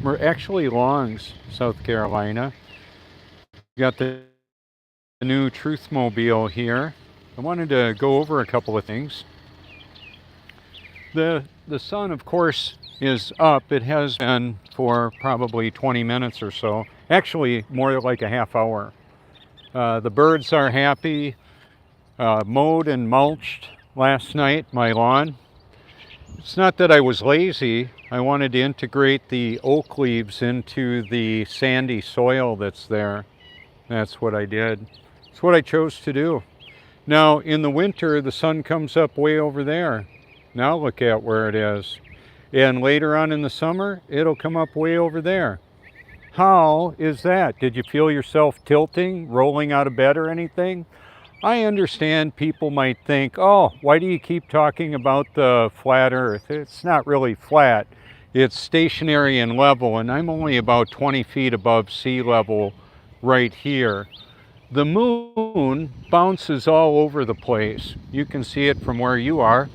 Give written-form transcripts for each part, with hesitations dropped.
We're actually Longs, South Carolina. We got the new Truthmobile here. I wanted to go over a couple of things. The sun, of course, is up. It has been for probably 20 minutes or so. Actually, more like a half hour. The birds are happy. Mowed and mulched last night my lawn. It's not that I was lazy. I wanted to integrate the oak leaves into the sandy soil that's there. That's what I did. It's what I chose to do. Now, in the winter, the sun comes up way over there. Now look at where it is. And later on in the summer, it'll come up way over there. How is that? Did you feel yourself tilting, rolling out of bed or anything? I understand people might think, oh, why do you keep talking about the flat earth? It's not really flat. It's stationary and level, and I'm only about 20 feet above sea level right here. The moon bounces all over the place. You can see it from where you are.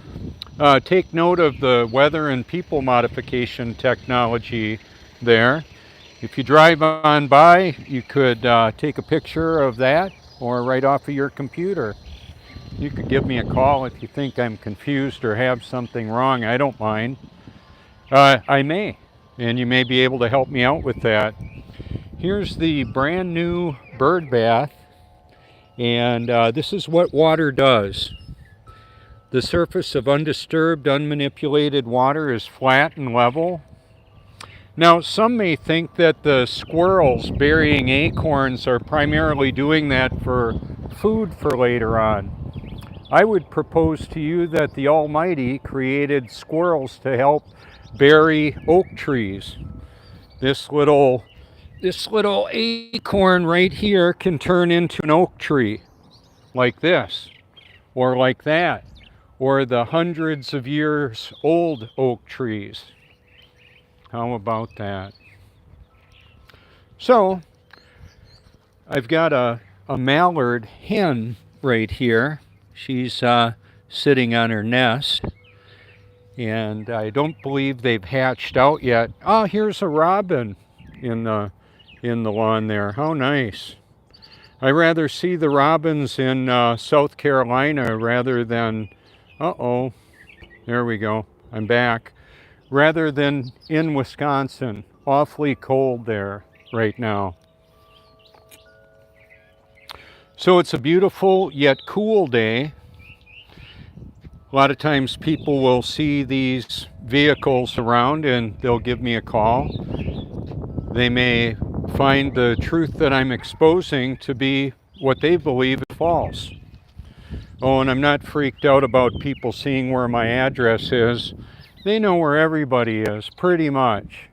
Take note of the weather and people modification technology there. If you drive on by, you could take a picture of that or right off of your computer. You could give me a call if you think I'm confused or have something wrong. I don't mind. I may, and you may be able to help me out with that. Here's the brand new bird bath, and this is what water does. The surface of undisturbed, unmanipulated water is flat and level. Now, some may think that the squirrels burying acorns are primarily doing that for food for later on. I would propose to you that the Almighty created squirrels to help bury oak trees. This little acorn right here can turn into an oak tree, like this, or like that, or the hundreds of years old oak trees. How about that? So, I've got a mallard hen right here. She's sitting on her nest, and I don't believe they've hatched out yet. Oh, here's a robin in the lawn there. How nice. I rather see the robins in South Carolina rather than, there we go, I'm back. Rather than in Wisconsin. Awfully cold there right now. So it's a beautiful yet cool day. A lot of times people will see these vehicles around and they'll give me a call. They may find the truth that I'm exposing to be what they believe is false. Oh, and I'm not freaked out about people seeing where my address is. They know where everybody is, pretty much.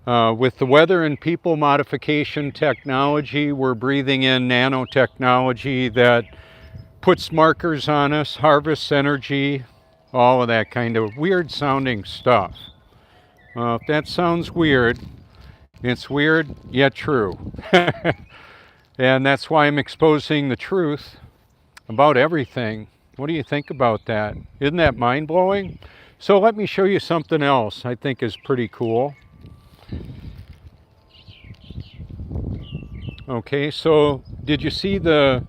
With the weather and people modification technology, we're breathing in nanotechnology that puts markers on us, harvests energy, all of that kind of weird sounding stuff. If that sounds weird, it's weird yet true. And that's why I'm exposing the truth about everything. What do you think about that? Isn't that mind-blowing? So let me show you something else I think is pretty cool. Okay, so did you see the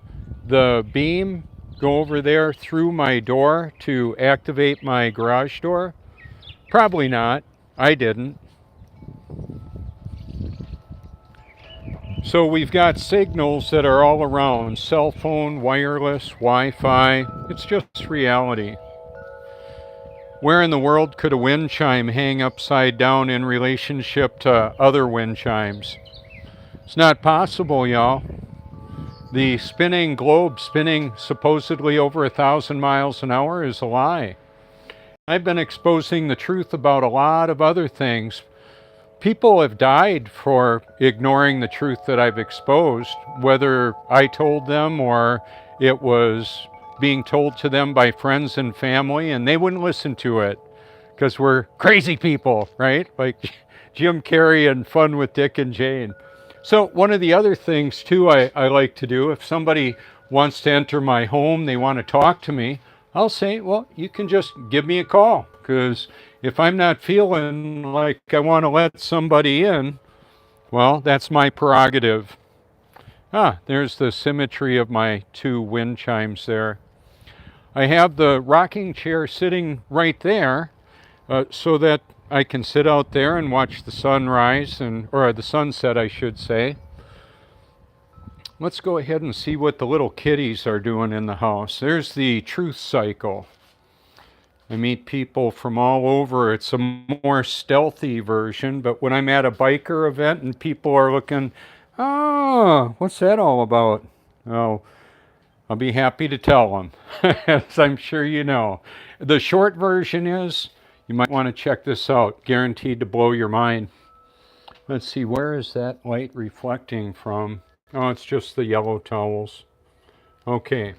beam go over there through my door to activate my garage door? Probably not. I didn't. So we've got signals that are all around, cell phone, wireless, Wi-Fi. It's just reality. Where in the world could a wind chime hang upside down in relationship to other wind chimes? It's not possible, y'all. The spinning globe spinning supposedly over 1,000 miles an hour is a lie. I've been exposing the truth about a lot of other things. People have died for ignoring the truth that I've exposed, whether I told them or it was being told to them by friends and family, and they wouldn't listen to it because we're crazy people, right? Like Jim Carrey and Fun with Dick and Jane. So one of the other things too I like to do, if somebody wants to enter my home, they want to talk to me, I'll say, well, you can just give me a call, because if I'm not feeling like I want to let somebody in, well, that's my prerogative. There's the symmetry of my two wind chimes there. I have the rocking chair sitting right there, so that I can sit out there and watch the sunrise, or the sunset, I should say. Let's go ahead and see what the little kitties are doing in the house. There's the truth cycle. I meet people from all over. It's a more stealthy version, but when I'm at a biker event and people are looking, oh, what's that all about? Oh, I'll be happy to tell them, as I'm sure you know. The short version is, you might want to check this out, guaranteed to blow your mind. Let's see, where is that light reflecting from? Oh, it's just the yellow towels. Okay,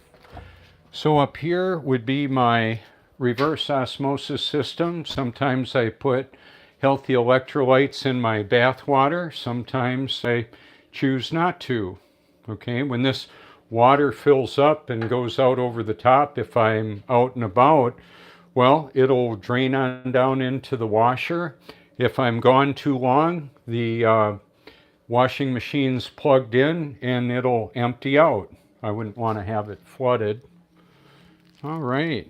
so up here would be my reverse osmosis system. Sometimes I put healthy electrolytes in my bath water. Sometimes I choose not to. Okay, when this water fills up and goes out over the top, if I'm out and about, well, it'll drain on down into the washer. If I'm gone too long, the washing machine's plugged in and it'll empty out. I wouldn't want to have it flooded. All right.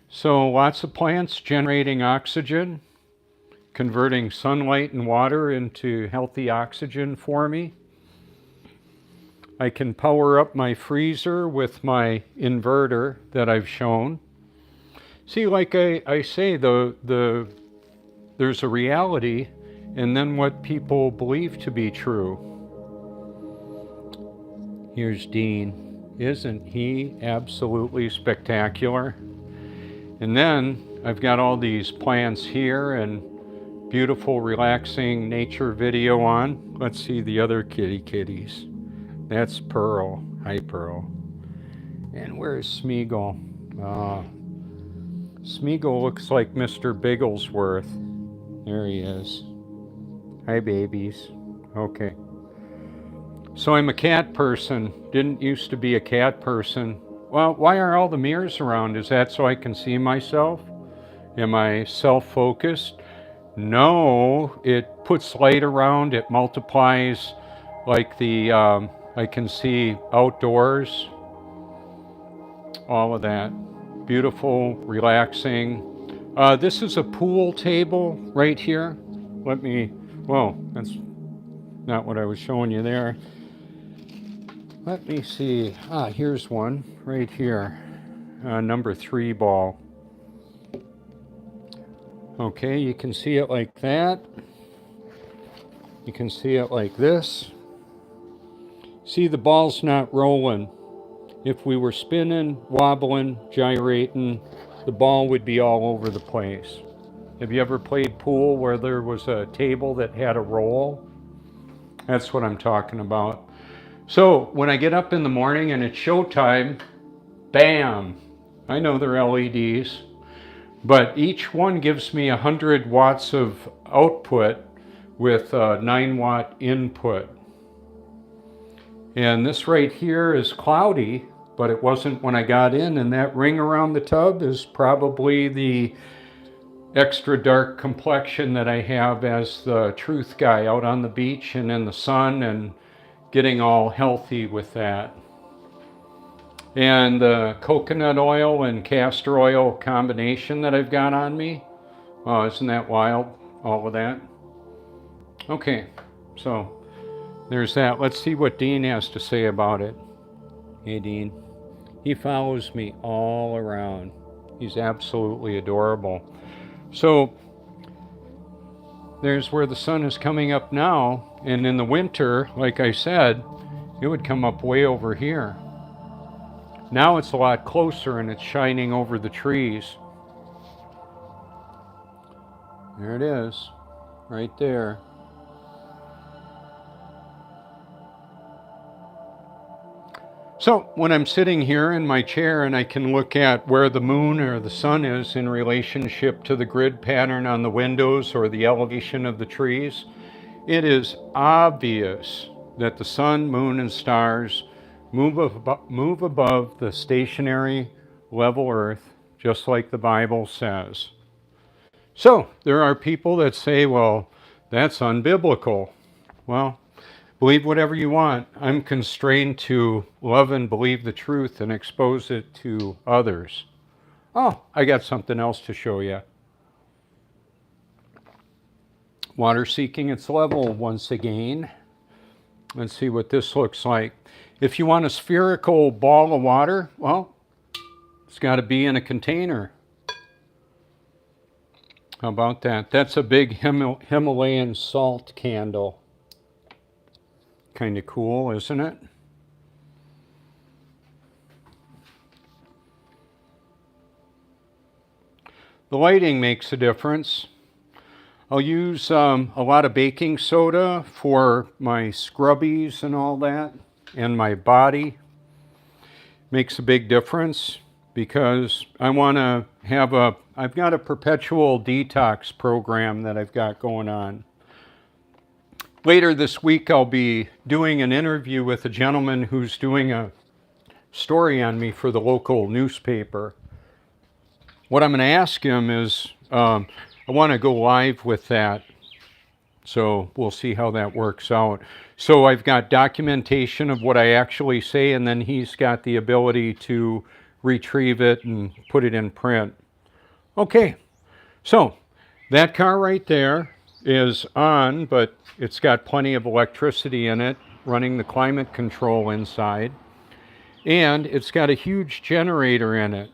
So lots of plants generating oxygen, converting sunlight and water into healthy oxygen for me. I can power up my freezer with my inverter that I've shown. See, like I say, there's a reality and then what people believe to be true. Here's Dean. Isn't he absolutely spectacular? And then I've got all these plants here and beautiful, relaxing nature video on. Let's see the other kitties. That's Pearl. Hi, Pearl. And where's Smeagol? Smeagol looks like Mr. Bigglesworth. There he is. Hi, babies. Okay. So I'm a cat person. Didn't used to be a cat person. Well, why are all the mirrors around? Is that so I can see myself? Am I self-focused? No, it puts light around. It multiplies like I can see outdoors. All of that. Beautiful, relaxing. This is a pool table right here. That's not what I was showing you there. Let me see. Here's one right here. Number 3 ball. Okay, you can see it like that. You can see it like this. See, the ball's not rolling. If we were spinning, wobbling, gyrating, the ball would be all over the place. Have you ever played pool where there was a table that had a roll? That's what I'm talking about. So when I get up in the morning and it's showtime, bam! I know they're LEDs, but each one gives me 100 watts of output with a 9-watt input. And this right here is cloudy, but it wasn't when I got in, and that ring around the tub is probably the extra dark complexion that I have as the truth guy out on the beach and in the sun and getting all healthy with that. And the coconut oil and castor oil combination that I've got on me, oh, isn't that wild, all of that? Okay, so there's that. Let's see what Dean has to say about it. Hey, Dean. He follows me all around. He's absolutely adorable. So there's where the sun is coming up now, and in the winter, like I said, it would come up way over here. Now it's a lot closer and it's shining over the trees. There it is, right there. So when I'm sitting here in my chair and I can look at where the moon or the sun is in relationship to the grid pattern on the windows or the elevation of the trees, it is obvious that the sun, moon, and stars move above the stationary level earth, just like the Bible says. So there are people that say, well, that's unbiblical. Well, believe whatever you want. I'm constrained to love and believe the truth and expose it to others. Oh, I got something else to show you. Water seeking its level once again. Let's see what this looks like. If you want a spherical ball of water, well, it's got to be in a container. How about that? That's a big Himalayan salt candle. Kind of cool, isn't it? The lighting makes a difference. I'll use a lot of baking soda for my scrubbies and all that, and my body. Makes a big difference because I want to have I've got a perpetual detox program that I've got going on. Later this week, I'll be doing an interview with a gentleman who's doing a story on me for the local newspaper. What I'm going to ask him is, I want to go live with that. So we'll see how that works out. So I've got documentation of what I actually say, and then he's got the ability to retrieve it and put it in print. Okay, so that car right there is on, but it's got plenty of electricity in it, running the climate control inside. And it's got a huge generator in it.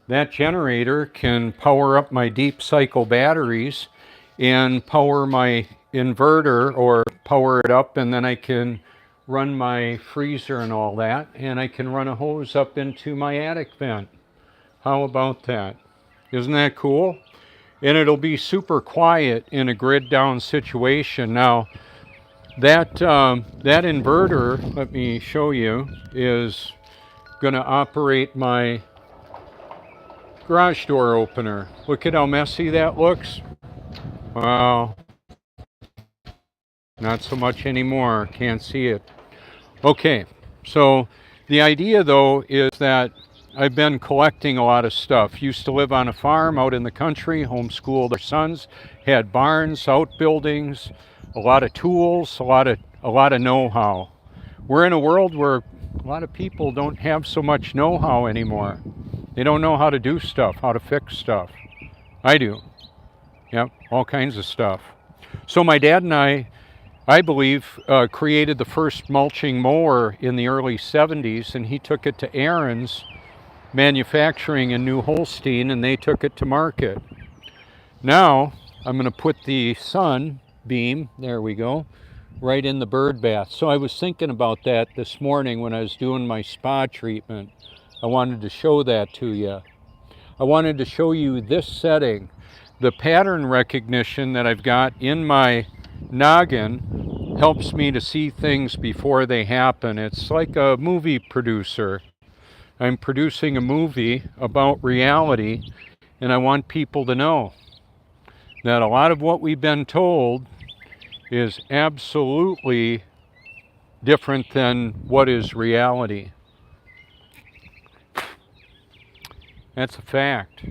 That generator can power up my deep cycle batteries and power my inverter, or power it up, and then I can run my freezer and all that, and I can run a hose up into my attic vent. How about that? Isn't that cool? And it'll be super quiet in a grid down situation. Now, that inverter, let me show you, is going to operate my garage door opener. Look at how messy that looks. Wow. Not so much anymore. Can't see it. Okay, so the idea though is that I've been collecting a lot of stuff. Used to live on a farm out in the country, homeschooled our sons, had barns, outbuildings, a lot of tools, a lot of know-how. We're in a world where a lot of people don't have so much know-how anymore. They don't know how to do stuff, how to fix stuff. I do. Yep, all kinds of stuff. So my dad and I believe, created the first mulching mower in the early 70s, and he took it to Aaron's Manufacturing in New Holstein, and they took it to market. Now, I'm going to put the sun beam, there we go, right in the bird bath. So I was thinking about that this morning when I was doing my spa treatment. I wanted to show that to you. I wanted to show you this setting. The pattern recognition that I've got in my noggin helps me to see things before they happen. It's like a movie producer. I'm producing a movie about reality, and I want people to know that a lot of what we've been told is absolutely different than what is reality. That's a fact.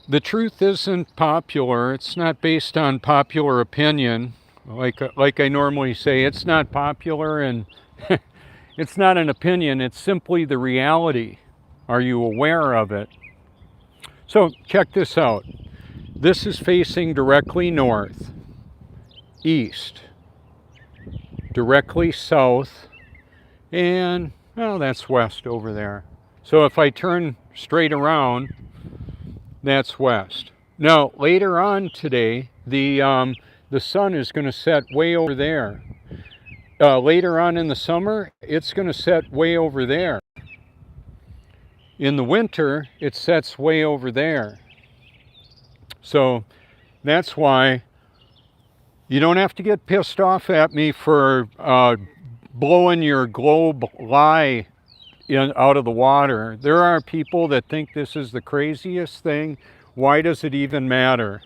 The truth isn't popular. It's not based on popular opinion. Like I normally say, it's not popular, and it's not an opinion. It's simply the reality. Are you aware of it? So check this out. This is facing directly north, east, directly south, and, well, that's west over there. So if I turn straight around, that's west. Now, later on today, the sun is going to set way over there. Later on in the summer, it's going to set way over there. In the winter, it sets way over there. So that's why you don't have to get pissed off at me for blowing your globe lie out of the water. There are people that think this is the craziest thing. Why does it even matter?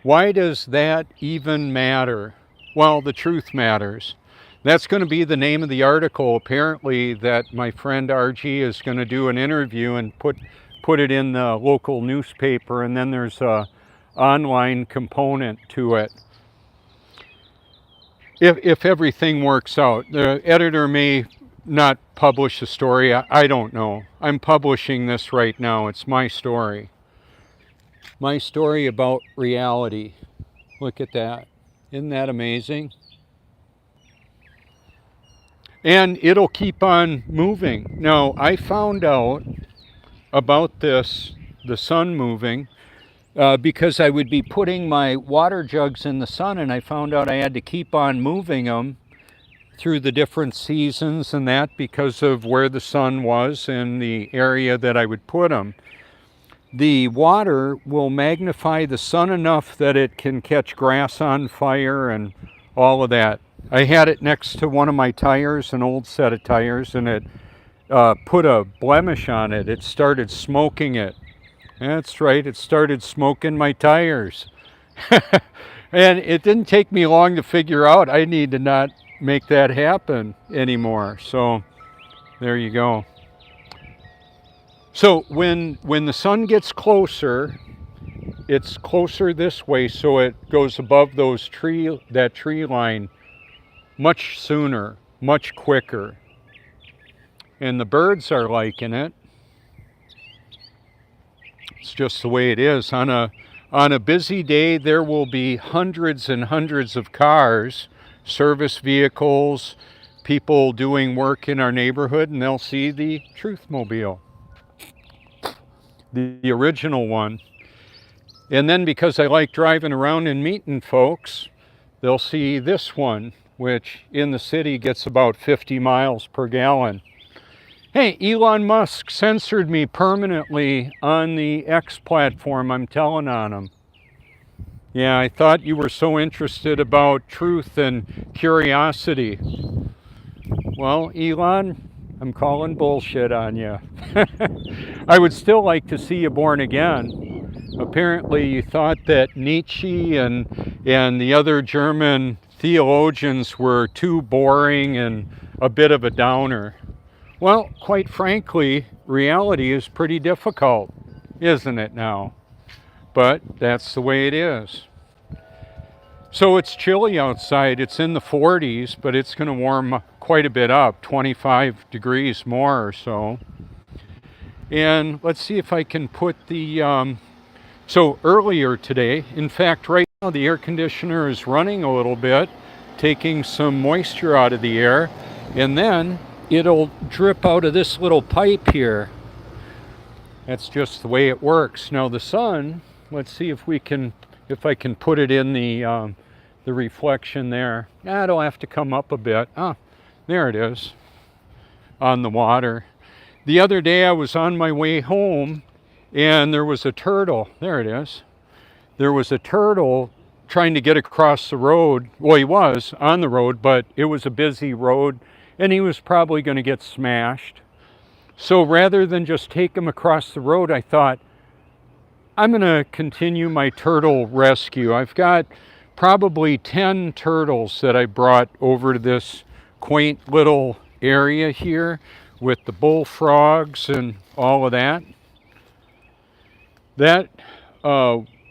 Why does that even matter? Well, the truth matters. That's going to be the name of the article, apparently, that my friend RG is going to do an interview and put it in the local newspaper, and then there's a online component to it. If everything works out. The editor may not publish the story, I don't know. I'm publishing this right now. It's my story. My story about reality. Look at that. Isn't that amazing? And it'll keep on moving. Now, I found out about this, the sun moving, because I would be putting my water jugs in the sun, and I found out I had to keep on moving them through the different seasons and that because of where the sun was and the area that I would put them. The water will magnify the sun enough that it can catch grass on fire and all of that. I had it next to one of my tires, an old set of tires, and it put a blemish on it. It started smoking it. That's right, it started smoking my tires. And it didn't take me long to figure out I need to not make that happen anymore. So there you go. So when the sun gets closer, it's closer this way, so it goes above that tree line much sooner, much quicker. And the birds are liking it. It's just the way it is. On a busy day, there will be hundreds and hundreds of cars, service vehicles, people doing work in our neighborhood, and they'll see the Truthmobile, the original one. And then because I like driving around and meeting folks, they'll see this one, which in the city gets about 50 miles per gallon. Hey, Elon Musk censored me permanently on the X platform. I'm telling on him. Yeah, I thought you were so interested about truth and curiosity. Well, Elon, I'm calling bullshit on you. I would still like to see you born again. Apparently you thought that Nietzsche and the other German theologians were too boring and a bit of a downer. Well, quite frankly, reality is pretty difficult, isn't it now? But that's the way it is. So it's chilly outside. It's in the 40s, but it's going to warm quite a bit up, 25 degrees more or so. And let's see if I can put the... So earlier today, in fact, right now the air conditioner is running a little bit, taking some moisture out of the air, and then it'll drip out of this little pipe here. That's just the way it works. Now the sun, let's see if I can put it in the reflection there. It'll have to come up a bit. There it is, on the water. The other day I was on my way home, and there was a turtle. There it is. There was a turtle trying to get across the road. Well, he was on the road, but it was a busy road, and he was probably going to get smashed. So rather than just take him across the road, I thought, I'm going to continue my turtle rescue. I've got probably 10 turtles that I brought over to this quaint little area here with the bullfrogs and all of that. That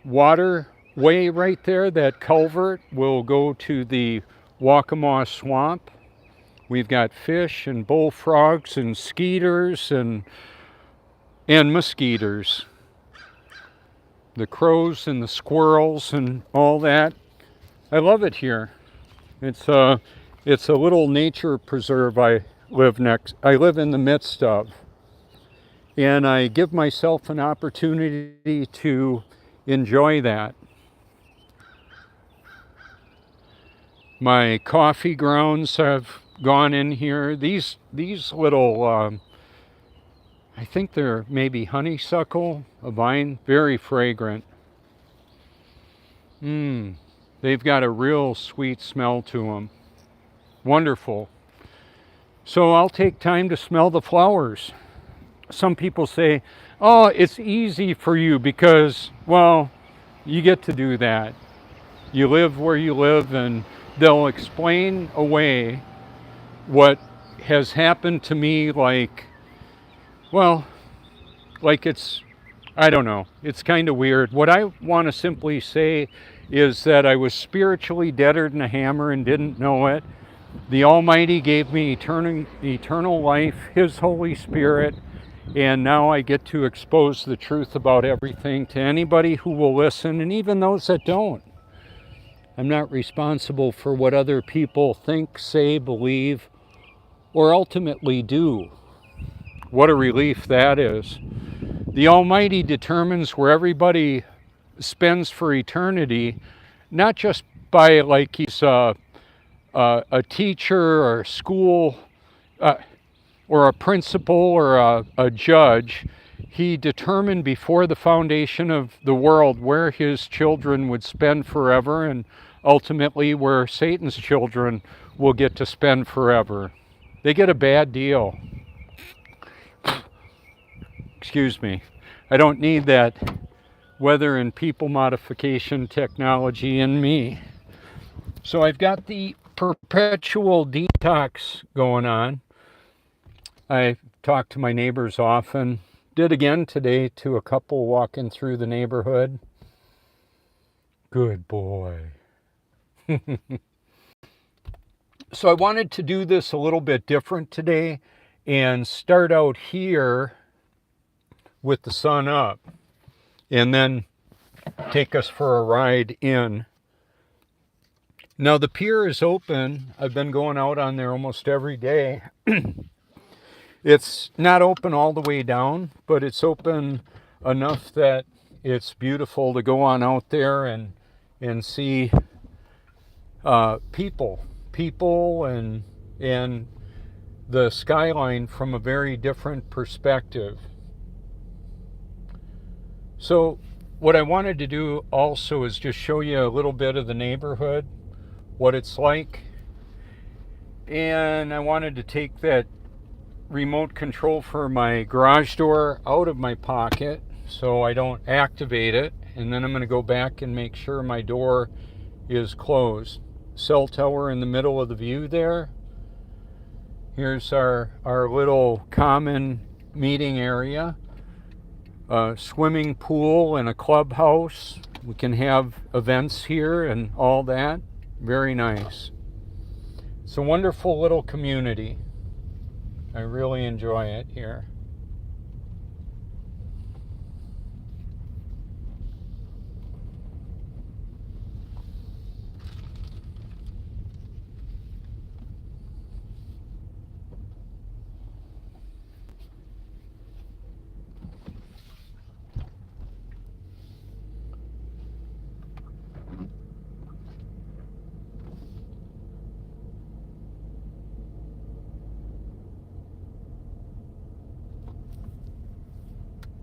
waterway right there, that culvert, will go to the Waccamaw Swamp. We've got fish and bullfrogs and skeeters and mosquitoes. The crows and the squirrels and all that. I love it here. It's a little nature preserve I live in the midst of. And I give myself an opportunity to enjoy that. My coffee grounds have gone in here. These little, I think they're maybe honeysuckle, a vine, very fragrant. They've got a real sweet smell to them. Wonderful. So I'll take time to smell the flowers. Some people say, oh, it's easy for you because, well, you get to do that. You live where you live, and they'll explain away what has happened to me, well, like it's, I don't know, it's kind of weird. What I want to simply say is that I was spiritually deader than a hammer and didn't know it. The Almighty gave me eternal life, His Holy Spirit, and now I get to expose the truth about everything to anybody who will listen, and even those that don't. I'm not responsible for what other people think, say, believe, or ultimately do. What a relief that is. The Almighty determines where everybody spends for eternity, not just by like He's a teacher or a school or a principal or a judge. He determined before the foundation of the world where His children would spend forever, and ultimately where Satan's children will get to spend forever. They get a bad deal. Excuse me. I don't need that weather and people modification technology in me. So I've got the perpetual detox going on. I talk to my neighbors often. Did again today to a couple walking through the neighborhood. Good boy. So I wanted to do this a little bit different today and start out here with the sun up and then take us for a ride in. Now the pier is open. I've been going out on there almost every day. It's not open all the way down, but it's open enough that it's beautiful to go on out there and see people and the skyline from a very different perspective. So what I wanted to do also is just show you a little bit of the neighborhood, what it's like. And I wanted to take that remote control for my garage door out of my pocket so I don't activate it. And then I'm going to go back and make sure my door is closed. Cell tower in the middle of the view there. Here's our little common meeting area. A swimming pool and a clubhouse. We can have events here and all that. Very nice. It's a wonderful little community. I really enjoy it here.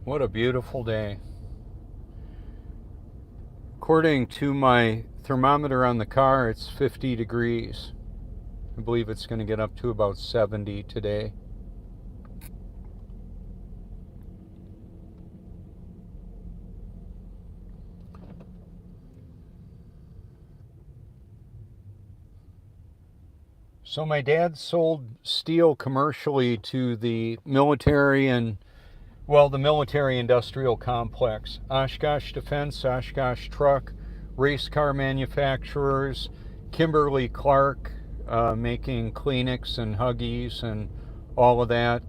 What a beautiful day. According to my thermometer on the car, it's 50 degrees. I believe it's going to get up to about 70 today. So my dad sold steel commercially to the military and the military industrial complex. Oshkosh Defense, Oshkosh Truck, race car manufacturers, Kimberly-Clark, making Kleenex and Huggies and all of that.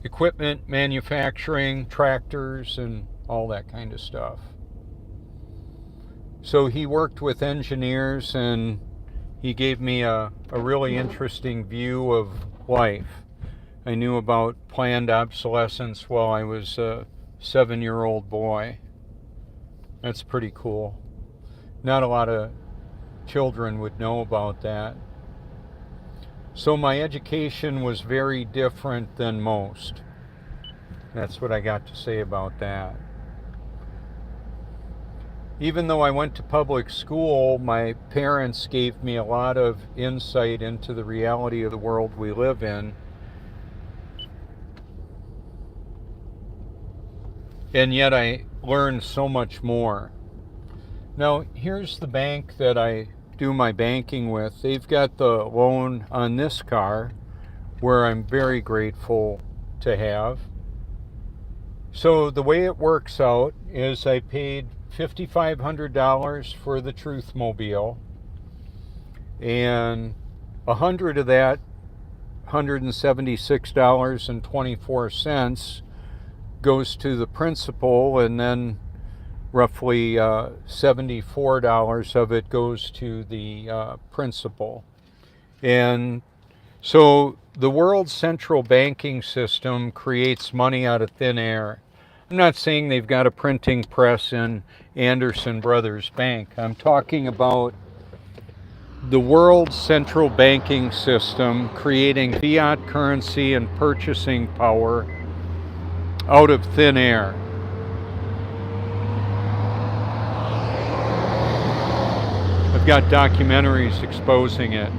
Equipment manufacturing, tractors, and all that kind of stuff. So he worked with engineers and he gave me a really interesting view of life. I knew about planned obsolescence while I was a 7-year-old boy. That's pretty cool. Not a lot of children would know about that. So my education was very different than most. That's what I got to say about that. Even though I went to public school, my parents gave me a lot of insight into the reality of the world we live in. And yet I learned so much more. Now, here's the bank that I do my banking with, they've got the loan on this car, where I'm very grateful to have. So the way it works out is I paid $5,500 for the Truthmobile, and $100 of that, $176.24, goes to the principal, and then roughly $74 of it goes to the principal. And so the world's central banking system creates money out of thin air. I'm not saying they've got a printing press in Anderson Brothers Bank. I'm talking about the world's central banking system creating fiat currency and purchasing power out of thin air. I've got documentaries exposing it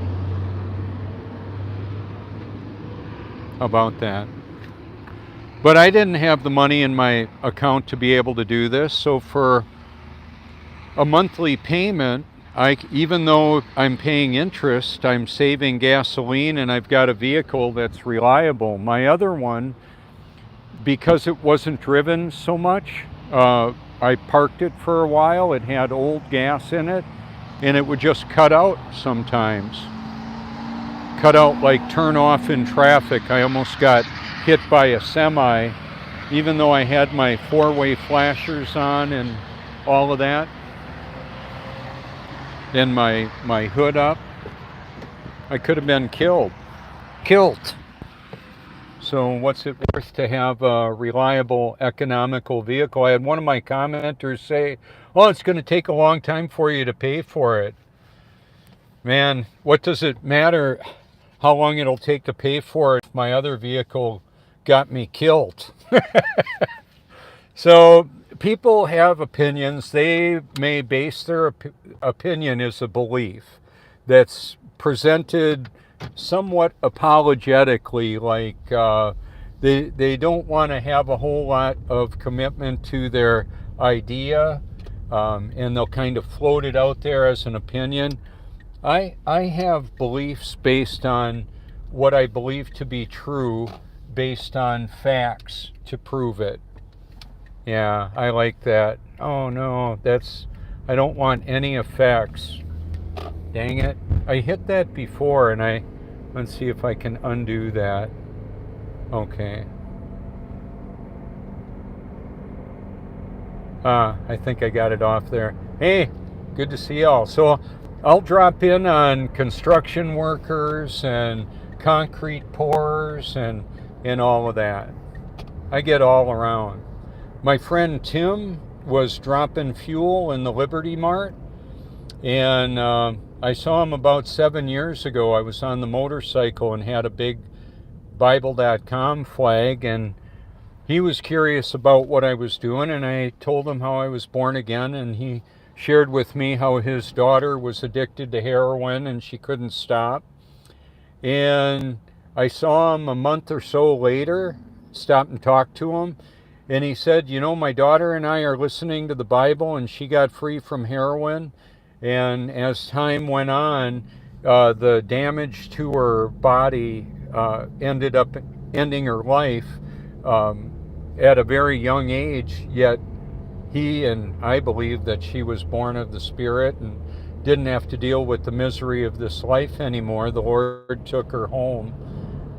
about that. But I didn't have the money in my account to be able to do this, so for a monthly payment, even though I'm paying interest, I'm saving gasoline and I've got a vehicle that's reliable. My other one, because it wasn't driven so much, I parked it for a while. It had old gas in it, and it would just cut out sometimes. Cut out, like turn off in traffic. I almost got hit by a semi, even though I had my four-way flashers on and all of that. Then my hood up. I could have been killed. So what's it worth to have a reliable, economical vehicle? I had one of my commenters say, "Oh, it's going to take a long time for you to pay for it." Man, what does it matter how long it'll take to pay for it if my other vehicle got me killed? So people have opinions. They may base their opinion as a belief that's presented somewhat apologetically, like they don't want to have a whole lot of commitment to their idea, and they'll kind of float it out there as an opinion. I have beliefs based on what I believe to be true, based on facts to prove it. Yeah, I like that. Oh no, I don't want any effects. Dang it. I hit that before, and let's see if I can undo that. Okay. I think I got it off there. Hey, good to see y'all. So I'll drop in on construction workers and concrete pourers and all of that. I get all around. My friend Tim was dropping fuel in the Liberty Mart, and I saw him about 7 years ago. I was on the motorcycle and had a big Bible.com flag, and he was curious about what I was doing, and I told him how I was born again, and he shared with me how his daughter was addicted to heroin and she couldn't stop. And I saw him a month or so later, stopped and talked to him, and he said, "You know, my daughter and I are listening to the Bible, and she got free from heroin. And as time went on, the damage to her body ended up ending her life at a very young age, yet he and I believe that she was born of the Spirit and didn't have to deal with the misery of this life anymore. The Lord took her home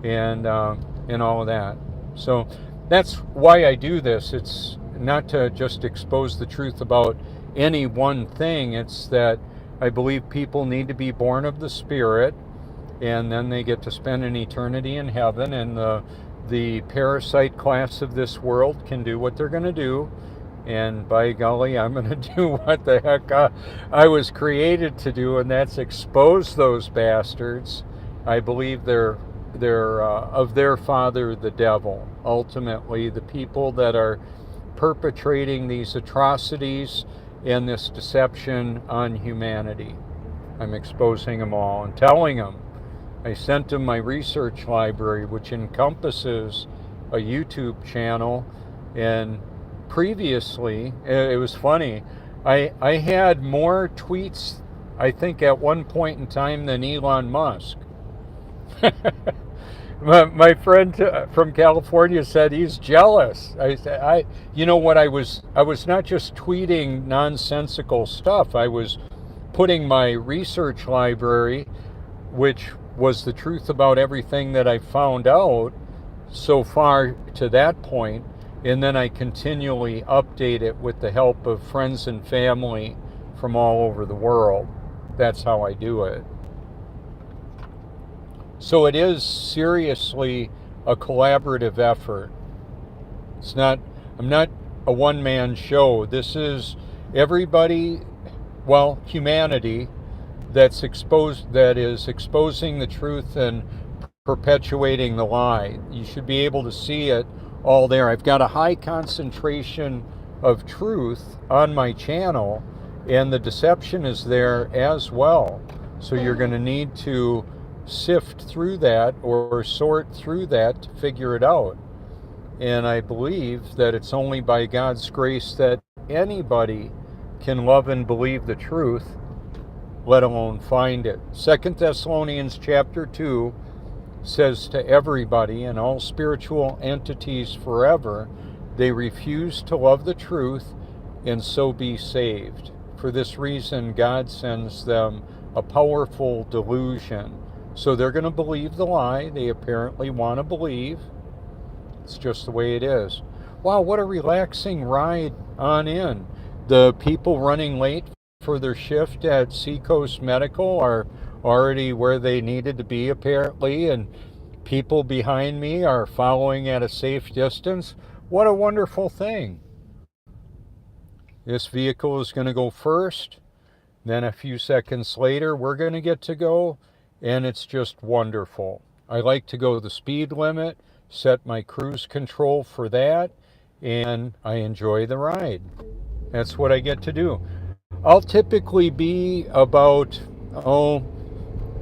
and all of that." So that's why I do this. It's not to just expose the truth about any one thing. It's that I believe people need to be born of the Spirit, and then they get to spend an eternity in heaven, and the parasite class of this world can do what they're going to do, and by golly, I'm going to do what the heck I was created to do, and that's expose those bastards. I believe they're of their father, the devil. Ultimately, the people that are perpetrating these atrocities and this deception on humanity. I'm exposing them all and telling them. I sent them my research library, which encompasses a YouTube channel. And previously, it was funny, I had more tweets I think, at one point in time than Elon Musk. My friend from California said he's jealous. I said, you know what? I was not just tweeting nonsensical stuff. I was putting my research library, which was the truth about everything that I found out so far to that point, and then I continually update it with the help of friends and family from all over the world. That's how I do it. So it is seriously a collaborative effort. I'm not a one-man show. This is everybody, well, humanity that is exposing the truth and perpetuating the lie. You should be able to see it all there. I've got a high concentration of truth on my channel, and the deception is there as well. So you're going to need to sift through that or sort through that to figure it out. And I believe that it's only by God's grace that anybody can love and believe the truth, let alone find it. 2 Thessalonians Chapter 2 says to everybody and all spiritual entities forever, they refuse to love the truth and so be saved. For this reason, God sends them a powerful delusion. So they're going to believe the lie they apparently want to believe. It's just the way it is. Wow, what a relaxing ride on in. The people running late for their shift at Seacoast Medical are already where they needed to be apparently, and people behind me are following at a safe distance. What a wonderful thing. This vehicle is going to go first, then a few seconds later we're going to get to go, and it's just wonderful. I like to go the speed limit, set my cruise control for that, and I enjoy the ride. That's what I get to do. I'll typically be about,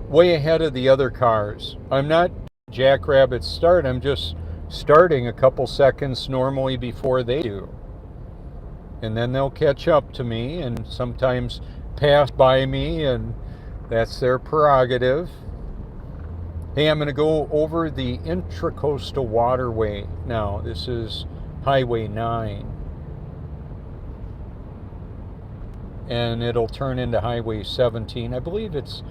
way ahead of the other cars. I'm not jackrabbit start, I'm just starting a couple seconds normally before they do. And then they'll catch up to me and sometimes pass by me, and that's their prerogative. Hey, I'm going to go over the Intracoastal Waterway now. This is Highway 9. And it'll turn into Highway 17. I believe it's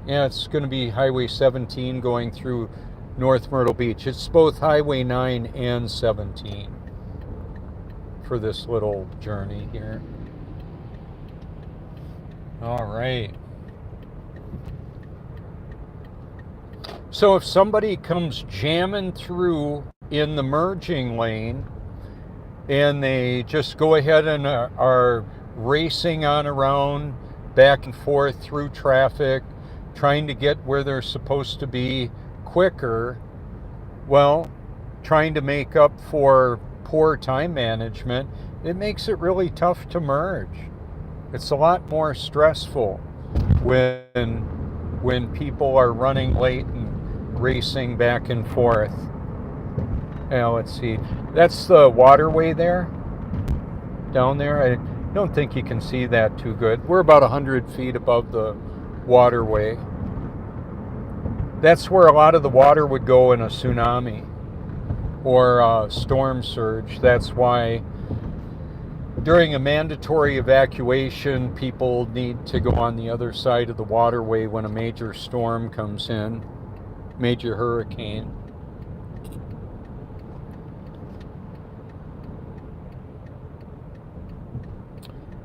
going to be Highway 17 going through North Myrtle Beach. It's both Highway 9 and 17 for this little journey here. All right. So if somebody comes jamming through in the merging lane and they just go ahead and are racing on around back and forth through traffic, trying to get where they're supposed to be quicker, well, trying to make up for poor time management, it makes it really tough to merge. It's a lot more stressful when people are running late and racing back and forth. Now let's see, that's the waterway there, down there. I don't think you can see that too good. We're about 100 feet above the waterway. That's where a lot of the water would go in a tsunami or a storm surge. That's why during a mandatory evacuation, people need to go on the other side of the waterway when a major storm comes in, major hurricane.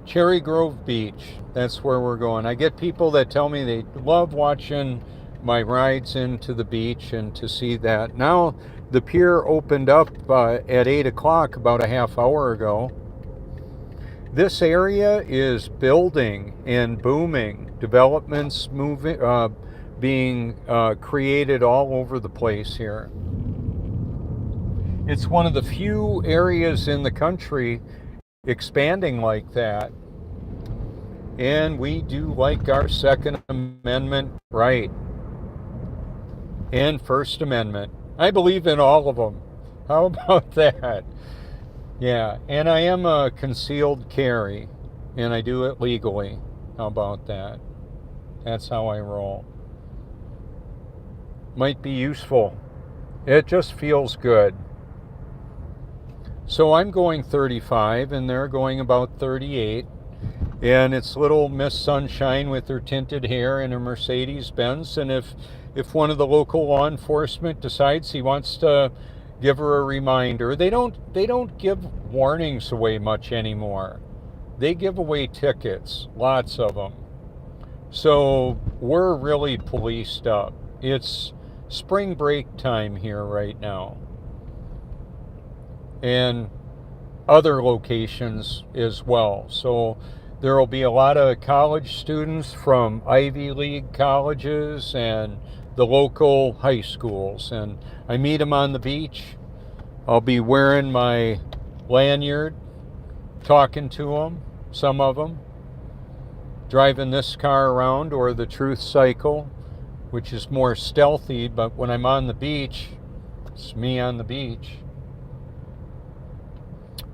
Cherry Grove Beach, that's where we're going. I get people that tell me they love watching my rides into the beach and to see that. Now the pier opened up at 8 o'clock about a half hour ago. This area is building and booming. Developments being created all over the place here. It's one of the few areas in the country expanding like that. And we do like our Second Amendment right. And First Amendment. I believe in all of them. How about that? Yeah, and I am a concealed carry, and I do it legally. How about that? That's how I roll. Might be useful. It just feels good. So I'm going 35 and they're going about 38. And it's little Miss Sunshine with her tinted hair in a Mercedes-Benz. And if one of the local law enforcement decides he wants to give her a reminder, they don't give warnings away much anymore. They give away tickets, lots of them. So we're really policed up. It's spring break time here right now. And other locations as well. So there will be a lot of college students from Ivy League colleges and the local high schools. And I meet them on the beach. I'll be wearing my lanyard, talking to them, some of them, driving this car around, or the Truth Cycle, which is more stealthy, but when I'm on the beach, it's me on the beach.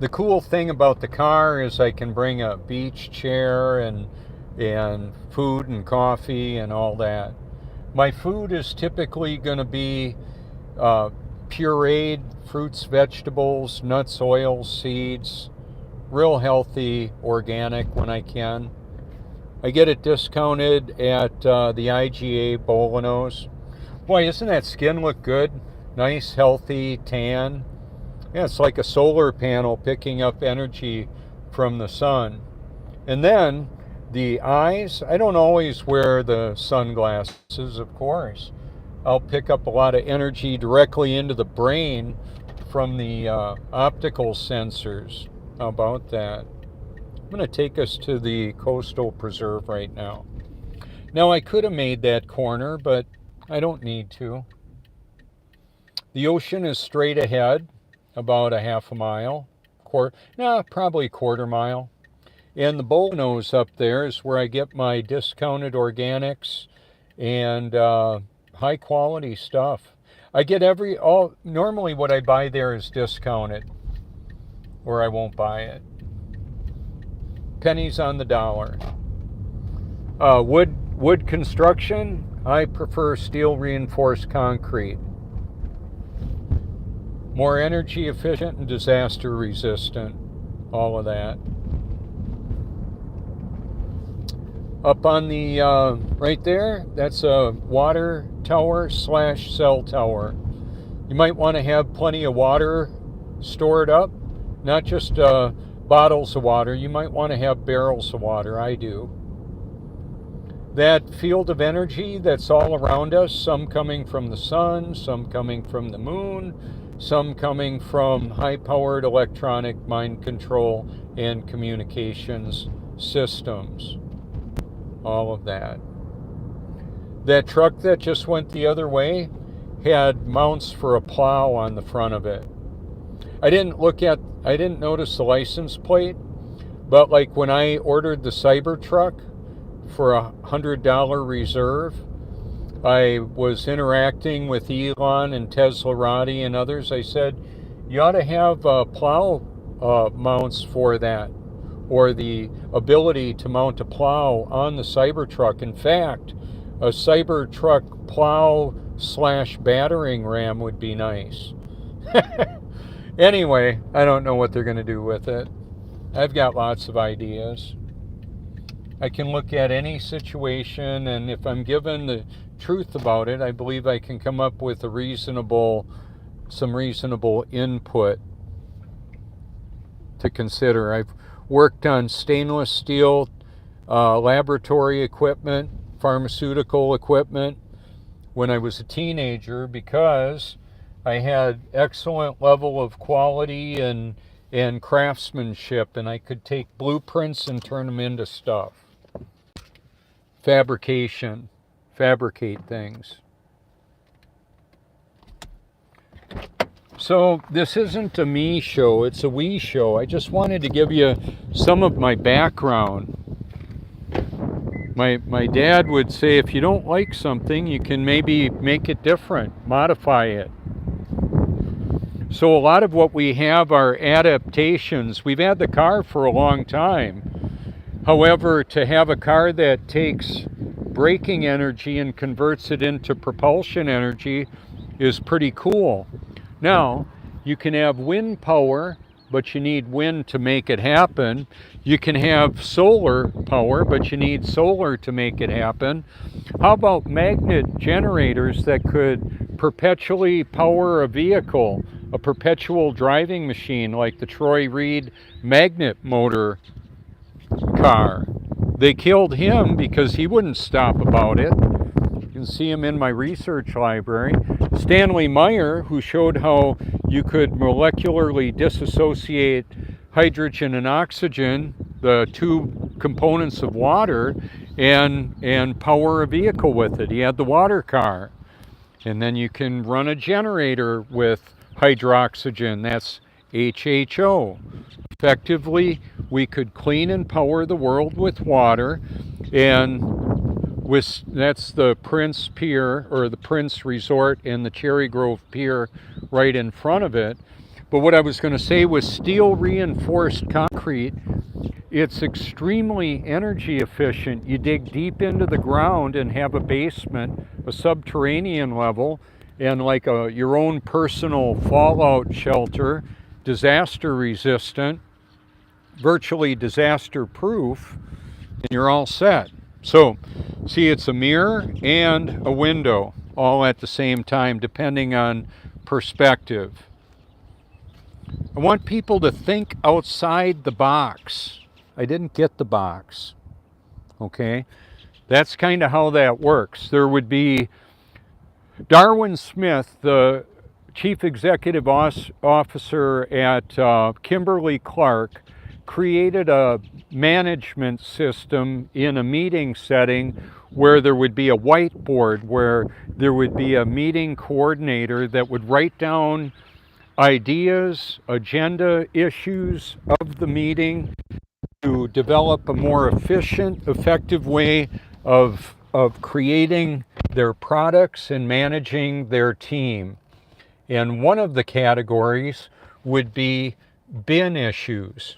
The cool thing about the car is I can bring a beach chair and food and coffee and all that. My food is typically going to be pureed fruits, vegetables, nuts, oils, seeds, real healthy, organic when I can. I get it discounted at the IGA Bolanos. Boy, doesn't that skin look good? Nice, healthy, tan. Yeah, it's like a solar panel picking up energy from the sun. And then the eyes, I don't always wear the sunglasses, of course. I'll pick up a lot of energy directly into the brain from the optical sensors. How about that? I'm going to take us to the coastal preserve right now. Now, I could have made that corner, but I don't need to. The ocean is straight ahead, about a half a mile, probably a quarter mile. And the Bolanos up there is where I get my discounted organics and high quality stuff. I get normally what I buy there is discounted, or I won't buy it. Pennies on the dollar. Wood construction, I prefer steel reinforced concrete. More energy efficient and disaster resistant. All of that. Up on the right there, that's a water tower / cell tower. You might want to have plenty of water stored up, not just bottles of water. You might want to have barrels of water. I do. That field of energy that's all around us, some coming from the sun, some coming from the moon, some coming from high-powered electronic mind control and communications systems. All of that. That truck that just went the other way had mounts for a plow on the front of it. I didn't notice the license plate, but like when I ordered the Cybertruck for $100 reserve, I was interacting with Elon and Teslarati and others. I said, you ought to have plow mounts for that, or the ability to mount a plow on the Cybertruck. In fact, a Cybertruck plow / battering ram would be nice. Anyway, I don't know what they're going to do with it. I've got lots of ideas. I can look at any situation, and if I'm given the truth about it, I believe I can come up with some reasonable input to consider. I've worked on stainless steel laboratory equipment, pharmaceutical equipment when I was a teenager because I had excellent level of quality and craftsmanship, and I could take blueprints and turn them into stuff. Fabrication. Fabricate things. So this isn't a me show, it's a we show. I just wanted to give you some of my background. My dad would say if you don't like something, you can maybe make it different, modify it. So a lot of what we have are adaptations. We've had the car for a long time. However, to have a car that takes braking energy and converts it into propulsion energy is pretty cool. Now, you can have wind power, but you need wind to make it happen. You can have solar power, but you need solar to make it happen. How about magnet generators that could perpetually power a vehicle, a perpetual driving machine like the Troy Reed magnet motor car? They killed him because he wouldn't stop about it. You can see him in my research library. Stanley Meyer, who showed how you could molecularly disassociate hydrogen and oxygen, the two components of water, and power a vehicle with it. He had the water car. And then you can run a generator with hydroxygen. That's HHO. Effectively, we could clean and power the world with water, and that's the Prince Pier, or the Prince Resort, and the Cherry Grove Pier right in front of it. But what I was going to say was steel reinforced concrete. It's extremely energy efficient. You dig deep into the ground and have a basement, a subterranean level, and like your own personal fallout shelter, disaster resistant, virtually disaster proof, and you're all set. So see, it's a mirror and a window all at the same time, depending on perspective. I want people to think outside the box. I didn't get the box. Okay, that's kind of how that works. There would be Darwin Smith, the chief executive officer at Kimberly-Clark, created a management system in a meeting setting where there would be a whiteboard, where there would be a meeting coordinator that would write down ideas, agenda, issues of the meeting to develop a more efficient, effective way of creating their products and managing their team. And one of the categories would be bin issues.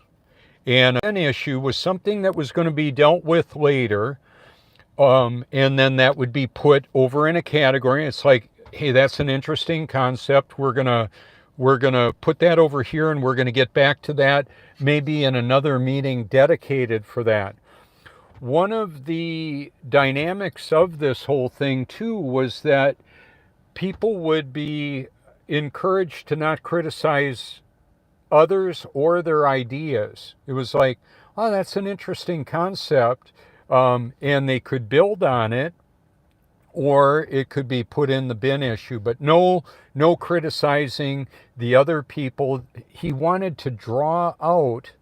And a bin issue was something that was going to be dealt with later, and then that would be put over in a category. It's like, hey, that's an interesting concept. We're gonna put that over here, and we're gonna get back to that maybe in another meeting dedicated for that. One of the dynamics of this whole thing too was that people would be encouraged to not criticize others or their ideas. It was like, oh, that's an interesting concept, and they could build on it, or it could be put in the bin issue, but no criticizing the other people. He wanted to draw out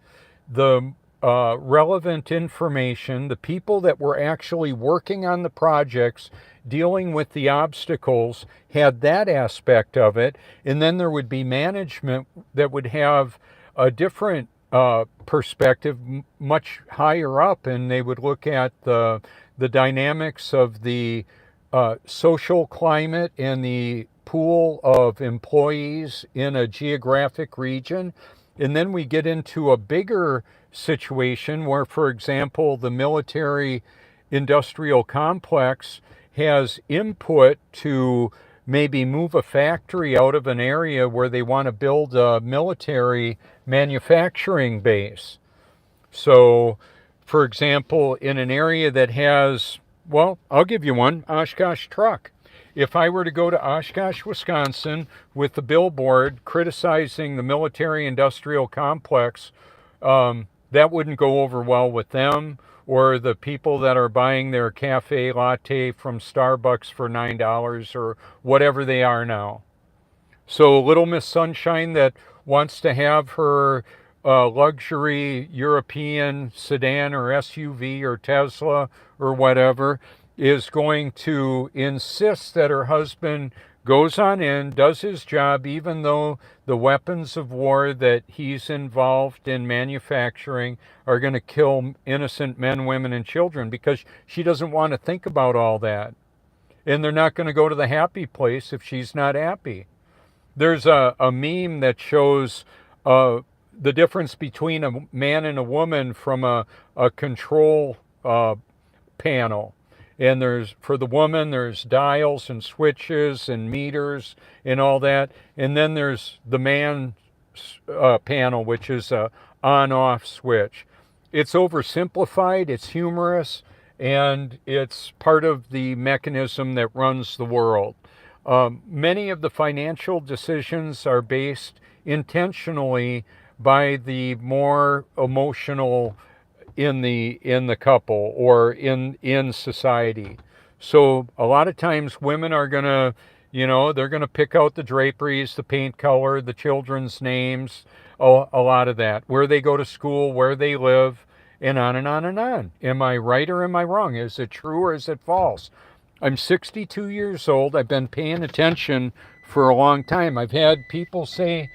the relevant information, the people that were actually working on the projects, dealing with the obstacles, had that aspect of it, and then there would be management that would have a different perspective, much higher up, and they would look at the dynamics of the social climate and the pool of employees in a geographic region. And then we get into a bigger situation where, for example, the military industrial complex has input to maybe move a factory out of an area where they want to build a military manufacturing base. So, for example, in an area that has, well, I'll give you one, Oshkosh Truck. If I were to go to Oshkosh, Wisconsin with the billboard criticizing the military industrial complex, that wouldn't go over well with them, or the people that are buying their cafe latte from Starbucks for $9 or whatever they are now. So Little Miss Sunshine that wants to have her luxury European sedan or SUV or Tesla or whatever is going to insist that her husband goes on in, does his job, even though the weapons of war that he's involved in manufacturing are going to kill innocent men, women, and children, because she doesn't want to think about all that. And they're not going to go to the happy place if she's not happy. There's a meme that shows the difference between a man and a woman from a control panel. And there's, for the woman, there's dials and switches and meters and all that. And then there's the man panel, which is a on-off switch. It's oversimplified, it's humorous, and it's part of the mechanism that runs the world. Many of the financial decisions are based intentionally by the more emotional in the couple or in society. So a lot of times women are gonna, they're gonna pick out the draperies, the paint color, the children's names, a lot of that, where they go to school, where they live, and on and on and on. Am I right or am I wrong? Is it true or is it false? I'm 62 years old. I've been paying attention for a long time. I've had people say,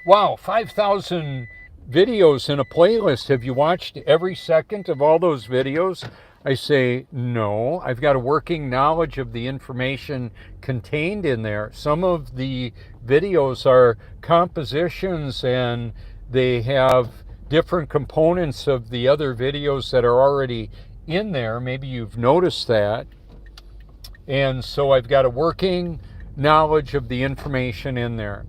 wow, 5,000 videos in a playlist. Have you watched every second of all those videos? I say, no. I've got a working knowledge of the information contained in there. Some of the videos are compositions and they have different components of the other videos that are already in there. Maybe you've noticed that. And so I've got a working knowledge of the information in there.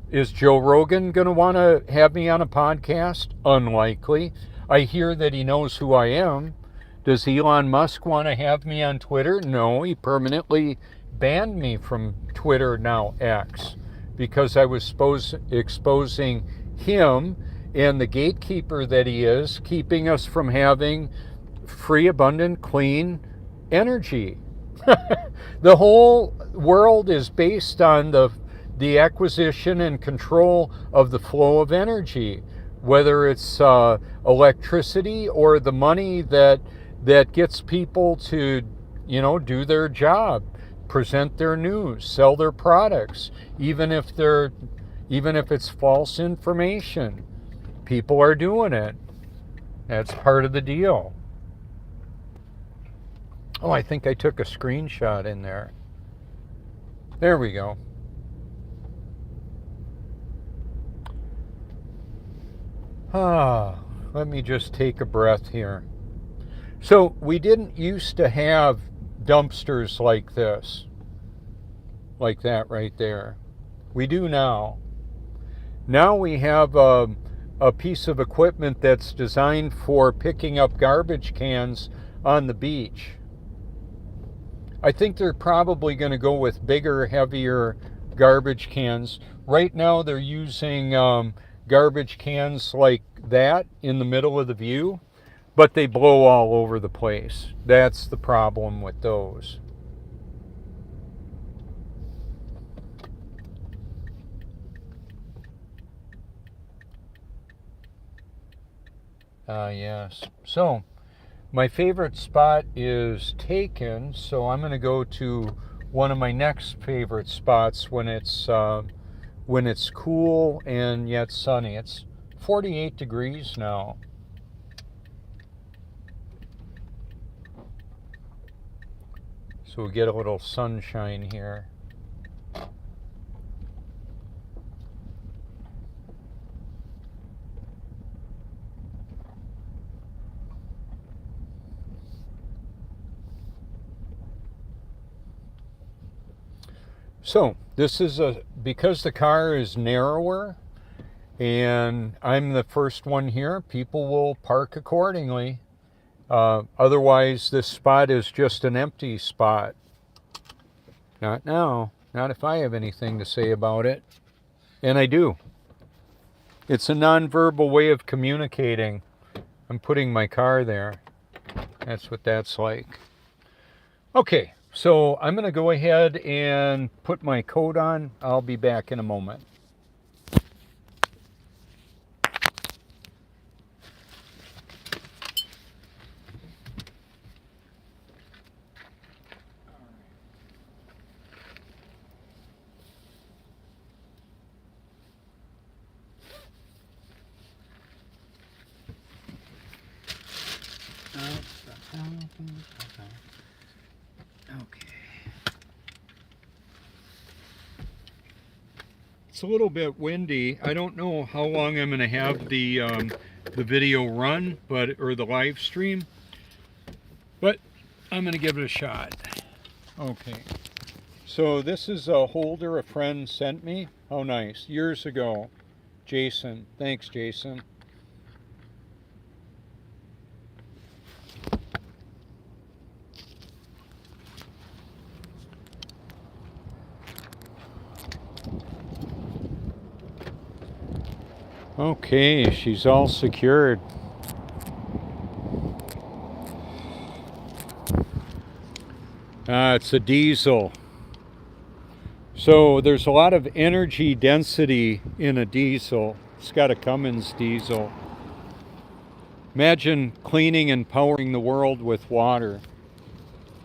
Is Joe Rogan going to want to have me on a podcast? Unlikely. I hear that he knows who I am. Does Elon Musk want to have me on Twitter? No, he permanently banned me from Twitter, now X, because I was exposing him and the gatekeeper that he is, keeping us from having free, abundant, clean energy. The whole world is based on the acquisition and control of the flow of energy, whether it's electricity or the money that gets people to, do their job, present their news, sell their products, even if it's false information. People are doing it. That's part of the deal. Oh, I think I took a screenshot in there. There we go. Let me just take a breath here. So we didn't used to have dumpsters like this, like that right there. We do now. Now we have a piece of equipment that's designed for picking up garbage cans on the beach. I think they're probably going to go with bigger, heavier garbage cans. Right now they're using garbage cans like that in the middle of the view, but they blow all over the place. That's the problem with those. Yes. So my favorite spot is taken, so I'm going to go to one of my next favorite spots when it's cool and yet sunny. It's 48 degrees now. So we'll get a little sunshine here. So this is because the car is narrower and I'm the first one here, people will park accordingly. Otherwise this spot is just an empty spot. Not now, not if I have anything to say about it. And I do. It's a nonverbal way of communicating. I'm putting my car there. That's what that's like. Okay. So I'm going to go ahead and put my coat on. I'll be back in a moment. Okay. It's a little bit windy. I don't know how long I'm going to have the video run, or the live stream. But I'm going to give it a shot. Okay. So this is a holder a friend sent me. How nice. Years ago. Jason. Thanks, Jason. Okay, she's all secured. It's a diesel. So there's a lot of energy density in a diesel. It's got a Cummins diesel. Imagine cleaning and powering the world with water.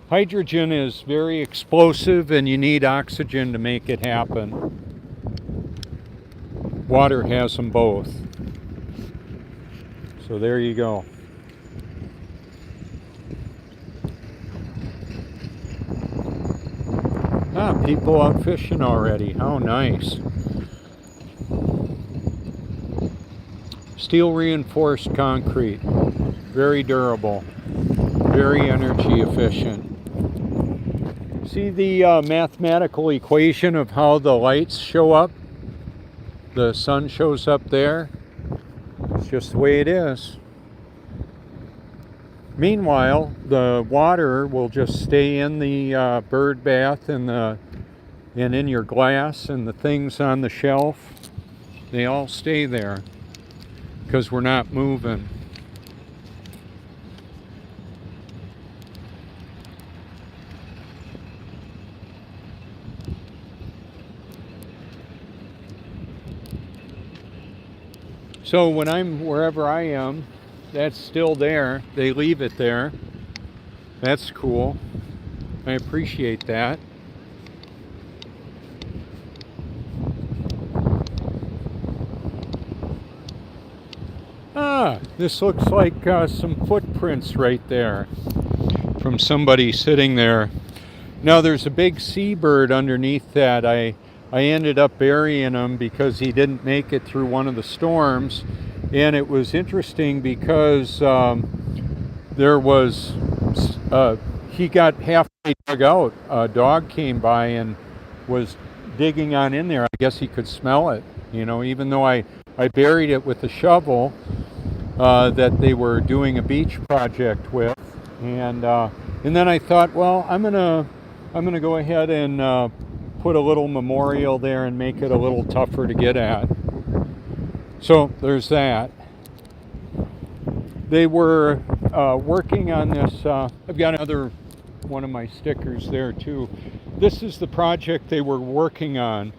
Hydrogen is very explosive and you need oxygen to make it happen. Water has them both. So there you go. People out fishing already. How nice. Steel reinforced concrete. Very durable. Very energy efficient. See the mathematical equation of how the lights show up? The sun shows up there. It's just the way it is. Meanwhile, the water will just stay in the bird bath and in your glass, and the things on the shelf, they all stay there because we're not moving. So when I'm wherever I am, that's still there. They leave it there. That's cool. I appreciate that. This looks like some footprints right there from somebody sitting there. Now there's a big seabird underneath that. I ended up burying him because he didn't make it through one of the storms. And it was interesting because there was, he got halfway dug out. A dog came by and was digging on in there. I guess he could smell it, you know, even though I buried it with a shovel that they were doing a beach project with. And then I thought, well, I'm gonna go ahead and put a little memorial there and make it a little tougher to get at. So there's that. They were working on this. I've got another one of my stickers there too. This is the project they were working on.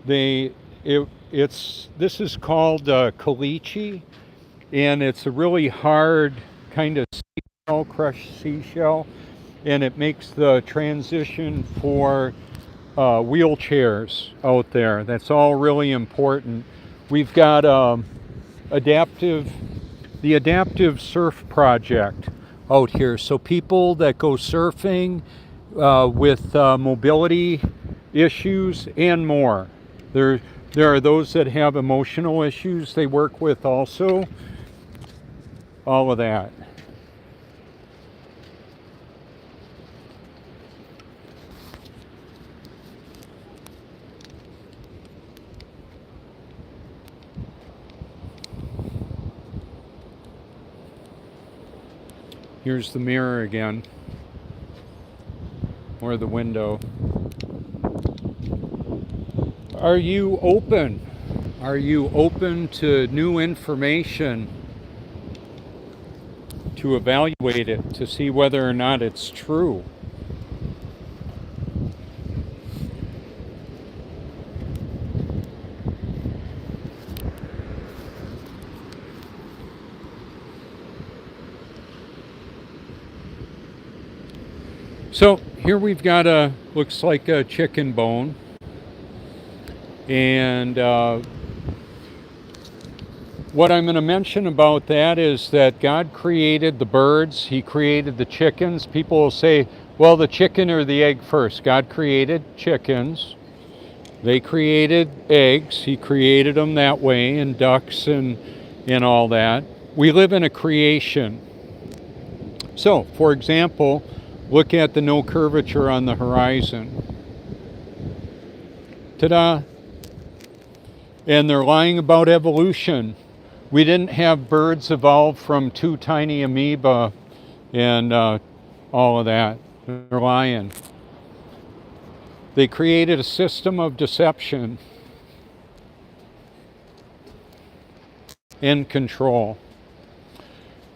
This is called caliche, and it's a really hard kind of seashell, crushed seashell, and it makes the transition for wheelchairs out there. That's all really important. We've got the Adaptive Surf Project out here. So people that go surfing with mobility issues and more. There are those that have emotional issues they work with also. All of that. Here's the mirror again, or the window. Are you open? Are you open to new information, to evaluate it, to see whether or not it's true? So here we've got looks like a chicken bone. And what I'm going to mention about that is that God created the birds. He created the chickens. People will say, well, the chicken or the egg first. God created chickens. They created eggs. He created them that way, and ducks and all that. We live in a creation. So, for example, Look at the no curvature on the horizon. Ta-da! And they're lying about evolution. We didn't have birds evolve from 2 tiny amoeba and all of that. They're lying. They created a system of deception and control.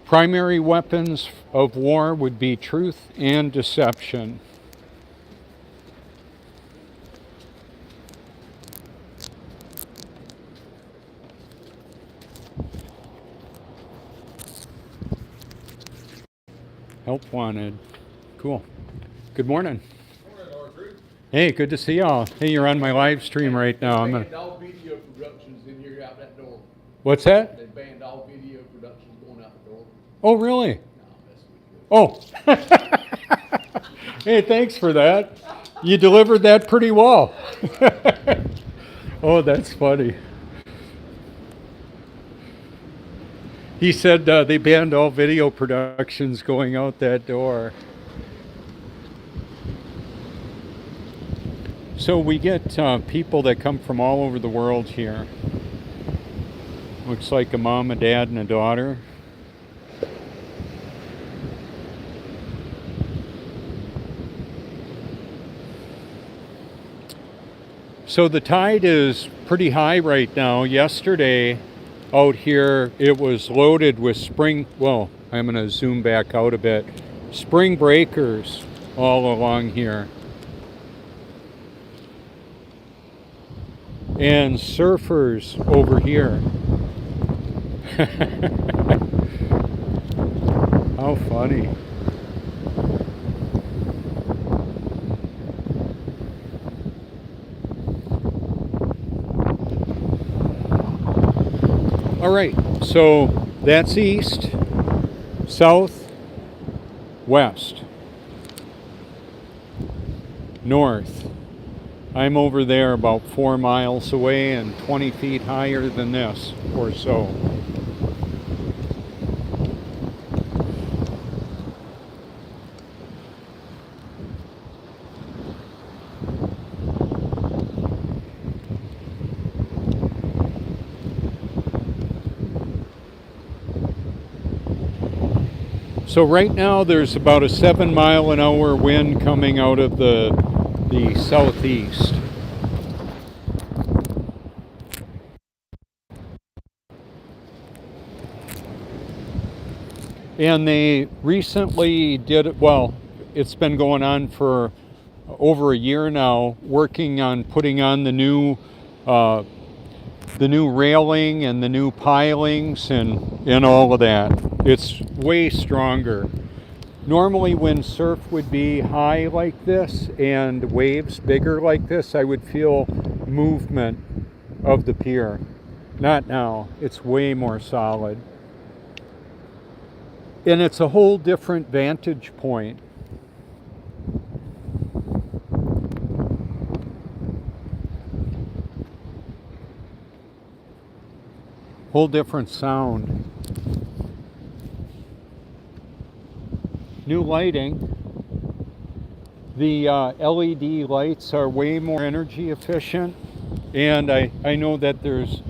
Primary weapons of war would be truth and deception. Help wanted. Cool. Good morning. Hey, good to see y'all. Hey, you're on my live stream right now. They banned all video productions in here out that door. What's that? They banned all video productions going out the door. Oh, really? No, that's Oh. Hey, thanks for that. You delivered that pretty well. Oh, that's funny. He said they banned all video productions going out that door. So we get people that come from all over the world here. Looks like a mom, a dad, and a daughter. So the tide is pretty high right now. Yesterday out here it was loaded with well, I'm going to zoom back out a bit. Spring breakers all along here. And surfers over here. How funny. All right, so that's east, south, west, north. I'm over there about 4 miles away and 20 feet higher than this or so. So right now there's about a 7-mile-an-hour wind coming out of the southeast. And they recently did, well, it's been going on for over a year now, working on putting on the new railing and the new pilings and all of that. It's way stronger. Normally when surf would be high like this and waves bigger like this, I would feel movement of the pier. Not now. It's way more solid. And it's a whole different vantage point. Whole different sound. New lighting. The LED lights are way more energy efficient, and I know that there's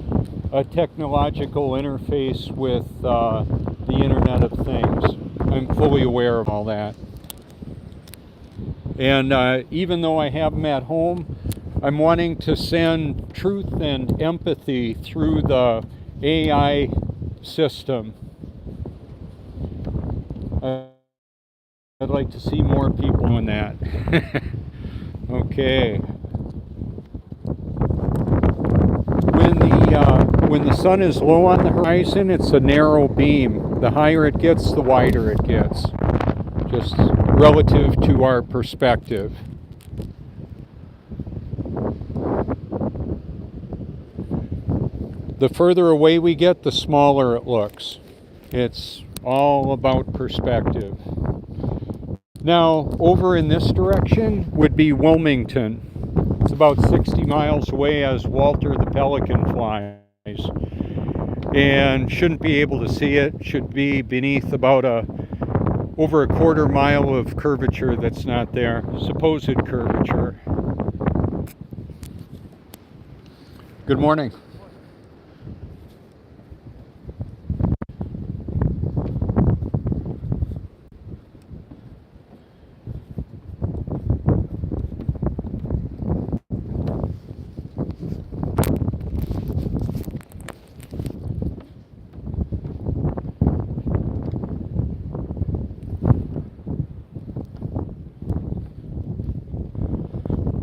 a technological interface with the Internet of Things. I'm fully aware of all that. And even though I have them at home, I'm wanting to send truth and empathy through the AI system. I'd like to see more people doing that. Okay. When the sun is low on the horizon, it's a narrow beam. The higher it gets, the wider it gets. Just relative to our perspective. The further away we get, the smaller it looks. It's all about perspective. Now, over in this direction would be Wilmington. It's about 60 miles away as Walter the Pelican flies. And shouldn't be able to see it. Should be beneath about a over a quarter mile of curvature that's not there, supposed curvature. Good morning.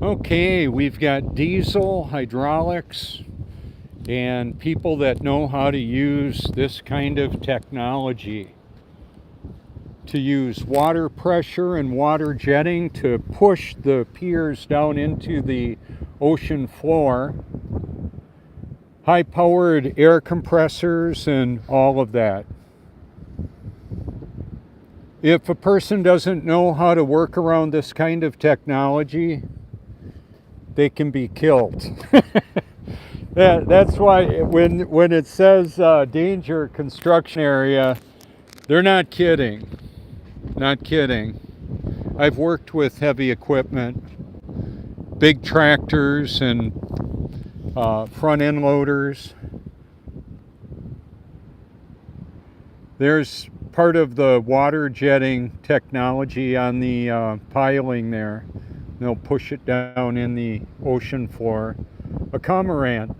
Okay, we've got diesel, hydraulics, and people that know how to use this kind of technology to use water pressure and water jetting to push the piers down into the ocean floor, high-powered air compressors and all of that. If a person doesn't know how to work around this kind of technology, they can be killed. That's why when it says danger construction area, they're not kidding. Not kidding. I've worked with heavy equipment, big tractors and front end loaders. There's part of the water jetting technology on the piling there. They'll push it down in the ocean floor. A cormorant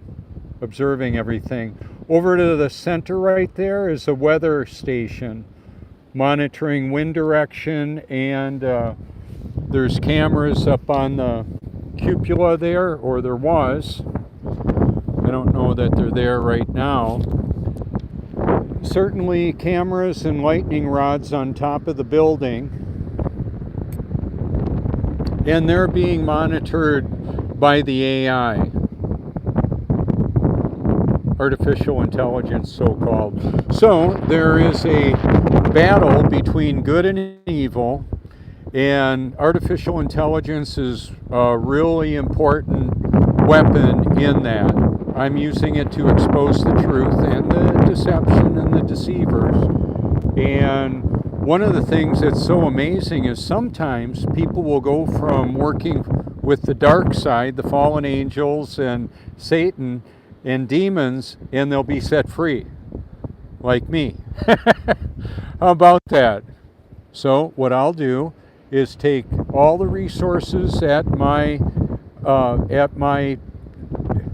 observing everything. Over to the center right there is a weather station monitoring wind direction, and there's cameras up on the cupola there, or there was. I don't know that they're there right now. Certainly cameras and lightning rods on top of the building. And they're being monitored by the AI, artificial intelligence so-called. So there is a battle between good and evil, and artificial intelligence is a really important weapon in that. I'm using it to expose the truth and the deception and the deceivers. And one of the things that's so amazing is sometimes people will go from working with the dark side, the fallen angels and Satan and demons, and they'll be set free, like me. How about that? So what I'll do is take all the resources at my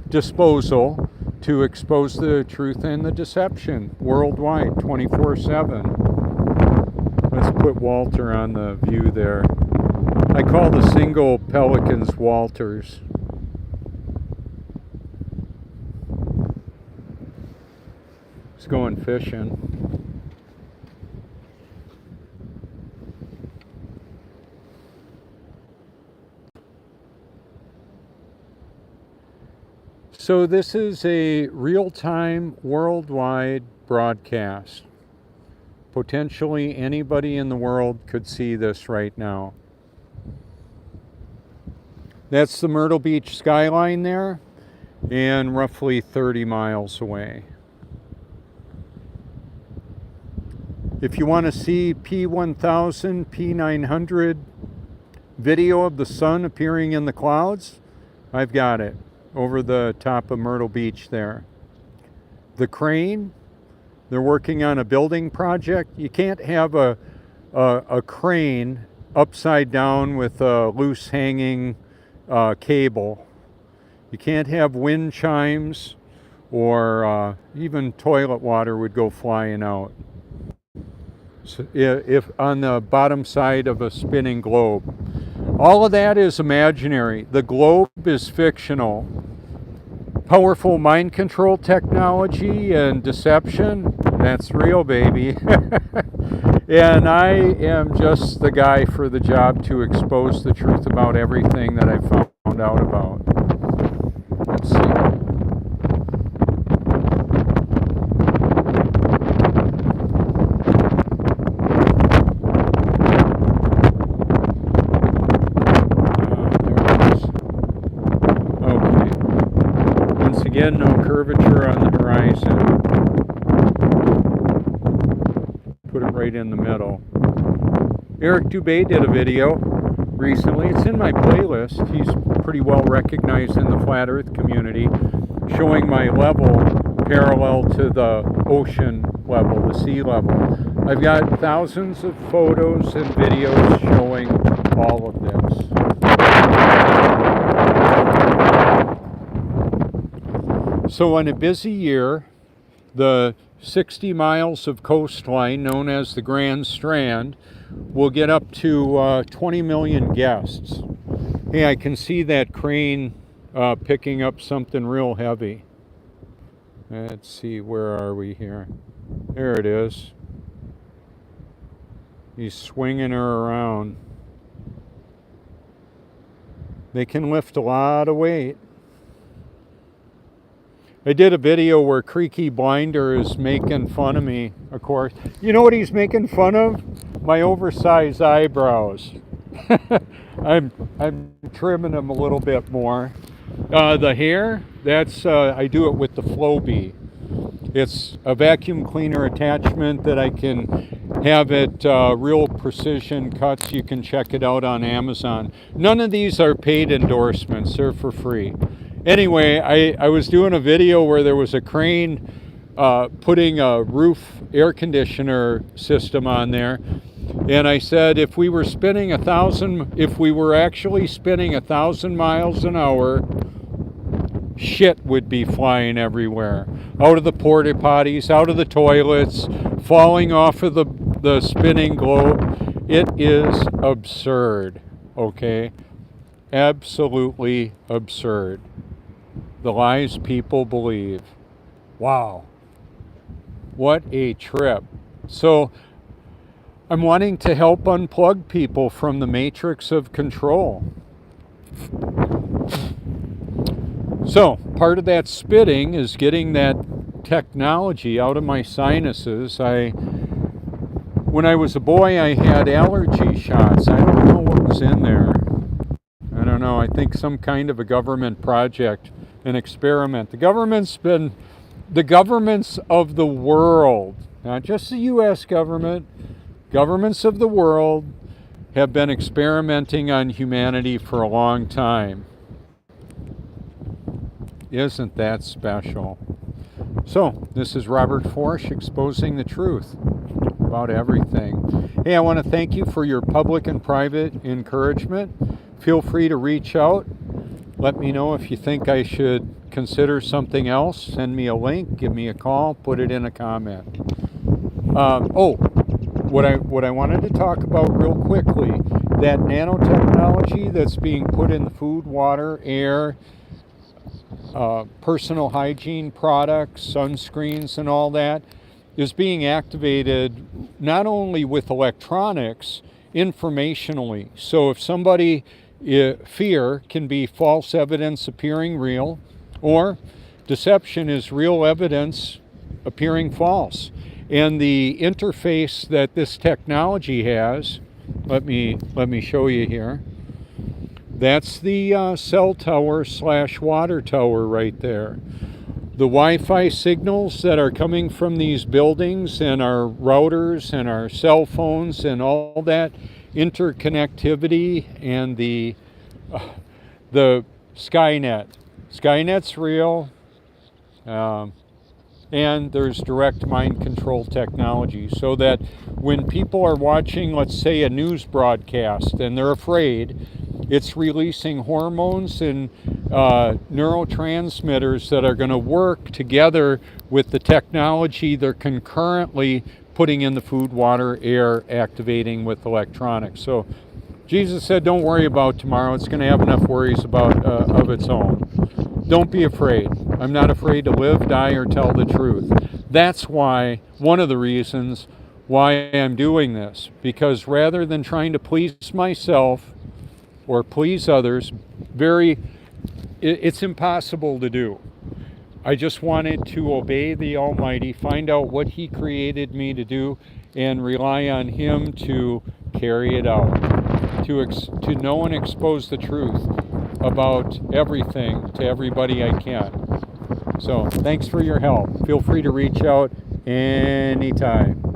disposal to expose the truth and the deception worldwide, 24/7. Let's put Walter on the view there. I call the single pelicans Walters. He's going fishing. So this is a real-time worldwide broadcast. Potentially anybody in the world could see this right now. That's the Myrtle Beach skyline there, and roughly 30 miles away. If you want to see P1000, P900 video of the sun appearing in the clouds, I've got it over the top of Myrtle Beach there. The crane, they're working on a building project. You can't have a crane upside down with a loose hanging cable. You can't have wind chimes, or even toilet water would go flying out. So if on the bottom side of a spinning globe. All of that is imaginary. The globe is fictional. Powerful mind control technology and deception, that's real, baby. And I am just the guy for the job to expose the truth about everything that I found out about. Let's see. Again, no curvature on the horizon. Put it right in the middle. Eric Dubé did a video recently. It's in my playlist. He's pretty well recognized in the flat earth community, showing my level parallel to the ocean level, the sea level. I've got thousands of photos and videos showing all of this. So on a busy year, the 60 miles of coastline known as the Grand Strand will get up to 20 million guests. Hey, I can see that crane picking up something real heavy. Let's see, where are we here? There it is. He's swinging her around. They can lift a lot of weight. I did a video where Creaky Blinder is making fun of me, of course. You know what he's making fun of? My oversized eyebrows. I'm trimming them a little bit more. The hair, that's I do it with the Flowbee. It's a vacuum cleaner attachment that I can have it real precision cuts. You can check it out on Amazon. None of these are paid endorsements. They're for free. Anyway, I was doing a video where there was a crane putting a roof air conditioner system on there, and I said if we were actually spinning 1,000 miles an hour, shit would be flying everywhere, out of the porta potties, out of the toilets, falling off of the spinning globe. It is absurd, okay? Absolutely absurd. The lies people believe. Wow. What a trip. So I'm wanting to help unplug people from the matrix of control. So part of that spitting is getting that technology out of my sinuses. When I was a boy, I had allergy shots. I don't know what was in there. I don't know. I think some kind of a government project, an experiment. The governments of the world, not just the U.S. government, governments of the world have been experimenting on humanity for a long time. Isn't that special? So, this is Robert Forsch exposing the truth about everything. Hey, I want to thank you for your public and private encouragement. Feel free to reach out. Let me know if you think I should consider something else. Send me a link, give me a call, put it in a comment. What I wanted to talk about real quickly, that nanotechnology that's being put in the food, water, air, personal hygiene products, sunscreens and all that, is being activated not only with electronics, informationally. So if somebody fear can be false evidence appearing real, or deception is real evidence appearing false. And the interface that this technology has, let me show you here. That's the cell tower / water tower right there. The Wi-Fi signals that are coming from these buildings and our routers and our cell phones and all that interconnectivity, and the Skynet. Skynet's real, and there's direct mind control technology, so that when people are watching, let's say, a news broadcast and they're afraid, it's releasing hormones and neurotransmitters that are going to work together with the technology they're concurrently putting in the food, water, air, activating with electronics. So Jesus said, don't worry about tomorrow. It's going to have enough worries of its own. Don't be afraid. I'm not afraid to live, die, or tell the truth. That's why, one of the reasons why I'm doing this. Because rather than trying to please myself or please others, it's impossible to do. I just wanted to obey the Almighty, find out what He created me to do, and rely on Him to carry it out, to know and expose the truth about everything to everybody I can. So, thanks for your help. Feel free to reach out anytime.